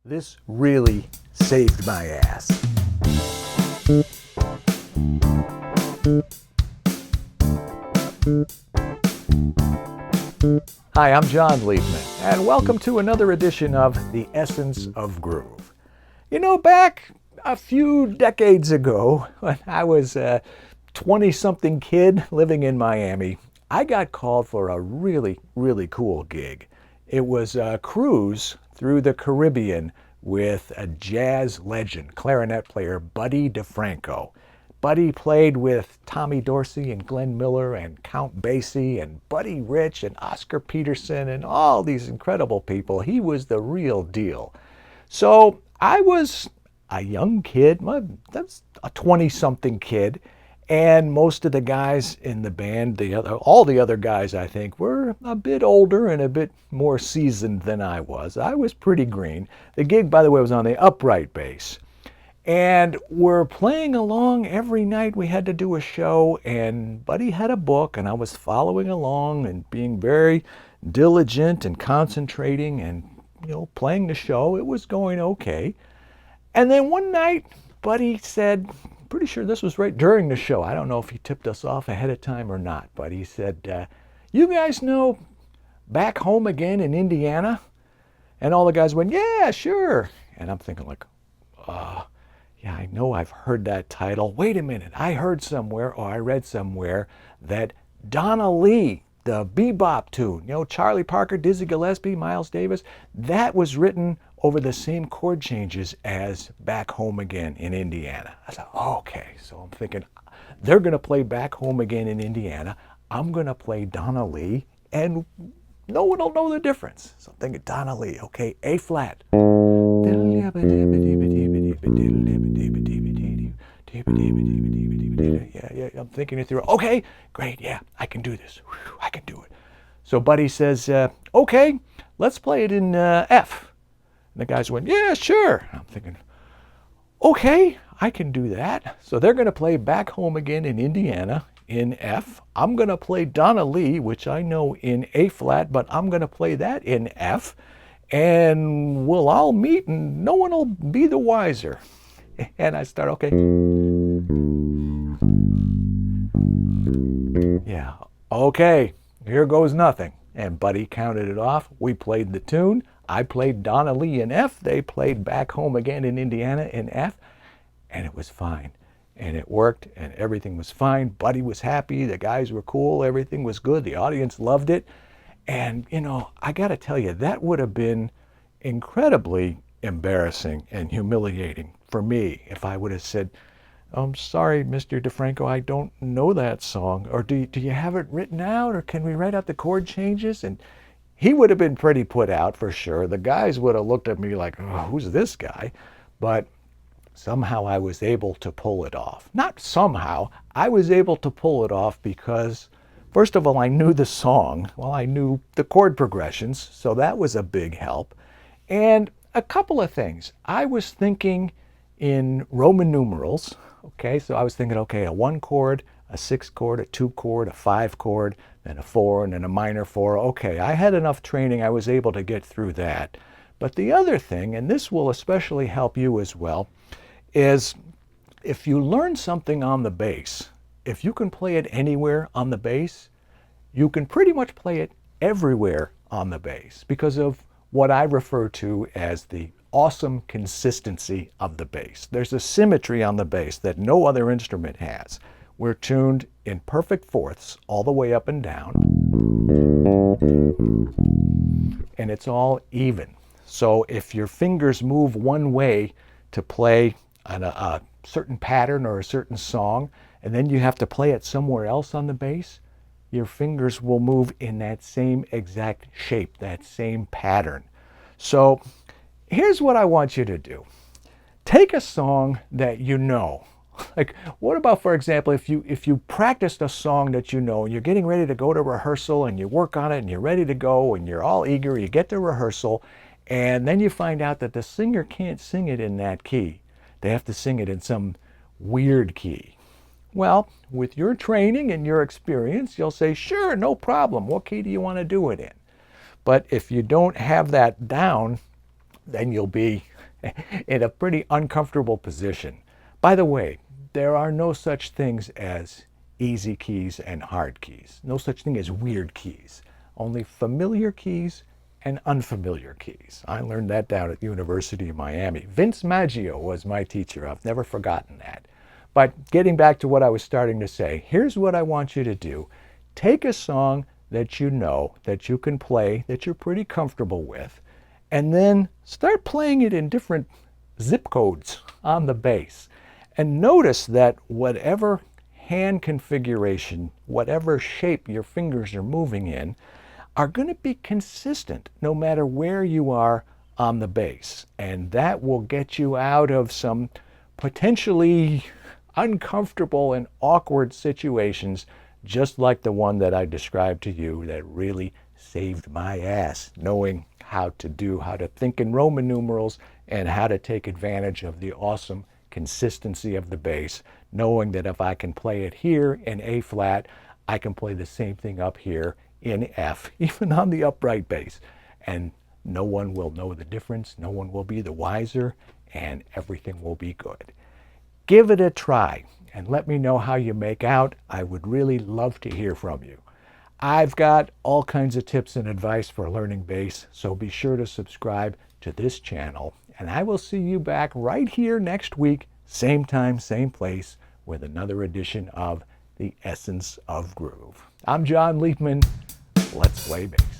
This really saved my ass. Hi, I'm John Liebman, and welcome to another edition of The Essence of Groove. You know, back a few decades ago, when I was a 20-something kid living in Miami, I got called for a really cool gig. It was a cruise through the Caribbean with a jazz legend, clarinet player Buddy DeFranco. Buddy played with Tommy Dorsey and Glenn Miller and Count Basie and Buddy Rich and Oscar Peterson and all these incredible people. He was the real deal. So I was a young kid, that's a 20-something kid, and most of the guys in the band, all the other guys I think, were a bit older and a bit more seasoned than I was. I was pretty green. The gig, by the way, was on the upright bass. And we're playing along every night. We had to do a show, and Buddy had a book, and I was following along and being very diligent and concentrating and, playing the show. It was going okay. And then one night, Buddy said, pretty sure this was right during the show. I don't know if he tipped us off ahead of time or not, but he said, you guys know Back Home Again in Indiana? And all the guys went, yeah, sure. And I'm thinking like, yeah, I know I've heard that title. Wait a minute, I heard somewhere, or I read somewhere, that Donna Lee, the bebop tune, Charlie Parker, Dizzy Gillespie, Miles Davis, that was written over the same chord changes as Back Home Again in Indiana. I said, okay. So I'm thinking, they're going to play Back Home Again in Indiana. I'm going to play Donna Lee, and no one will know the difference. So I'm thinking, Donna Lee, okay, A flat. Yeah, I'm thinking it through. Okay, great, yeah, I can do this. Whew, I can do it. So Buddy says, okay, let's play it in F. And the guys went, yeah, sure. I'm thinking, okay, I can do that. So they're going to play Back Home Again in Indiana in F. I'm going to play Donna Lee, which I know in A flat, but I'm going to play that in F. And we'll all meet and no one will be the wiser. And I start, okay. Yeah, okay, here goes nothing. And Buddy counted it off. We played the tune. I played Donna Lee in F. They played Back Home Again in Indiana in F. And it was fine. And it worked and everything was fine. Buddy was happy. The guys were cool. Everything was good. The audience loved it. And, I got to tell you, that would have been incredibly embarrassing and humiliating for me if I would have said, I'm sorry, Mr. DeFranco, I don't know that song. Or do you have it written out? Or can we write out the chord changes? And he would have been pretty put out for sure. The guys would have looked at me like, oh, who's this guy? But somehow I was able to pull it off. Not somehow. I was able to pull it off because, first of all, I knew the song. Well, I knew the chord progressions, so that was a big help. And a couple of things. I was thinking in Roman numerals, okay? So I was thinking, okay, a 1 chord, a 6 chord, a 2 chord, a 5 chord, then a 4, and then a minor 4. Okay, I had enough training. I was able to get through that. But the other thing, and this will especially help you as well, is if you learn something on the bass, if you can play it anywhere on the bass, you can pretty much play it everywhere on the bass because of what I refer to as the awesome consistency of the bass. There's a symmetry on the bass that no other instrument has. We're tuned in perfect fourths all the way up and down, and it's all even. So if your fingers move one way to play a certain pattern or a certain song, and then you have to play it somewhere else on the bass, your fingers will move in that same exact shape, that same pattern. So here's what I want you to do. Take a song that you know. Like, what about, for example, if you practiced a song that you know, and you're getting ready to go to rehearsal, and you work on it, and you're ready to go, and you're all eager, you get to rehearsal, and then you find out that the singer can't sing it in that key. They have to sing it in some weird key. Well, with your training and your experience, you'll say, sure, no problem. What key do you want to do it in? But if you don't have that down, then you'll be in a pretty uncomfortable position. By the way, there are no such things as easy keys and hard keys. No such thing as weird keys. Only familiar keys and unfamiliar keys. I learned that down at the University of Miami. Vince Maggio was my teacher. I've never forgotten that. But getting back to what I was starting to say, here's what I want you to do. Take a song that you know, that you can play, that you're pretty comfortable with, and then start playing it in different zip codes on the bass. And notice that whatever hand configuration, whatever shape your fingers are moving in, are going to be consistent no matter where you are on the bass. And that will get you out of some potentially uncomfortable and awkward situations, just like the one that I described to you that really saved my ass, knowing how to think in Roman numerals and how to take advantage of the awesome consistency of the bass, knowing that if I can play it here in A flat, I can play the same thing up here in F, even on the upright bass. And no one will know the difference, no one will be the wiser, and everything will be good. Give it a try and let me know how you make out. I would really love to hear from you. I've got all kinds of tips and advice for learning bass, so be sure to subscribe to this channel. And I will see you back right here next week, same time, same place, with another edition of The Essence of Groove. I'm John Liepman. Let's play bass.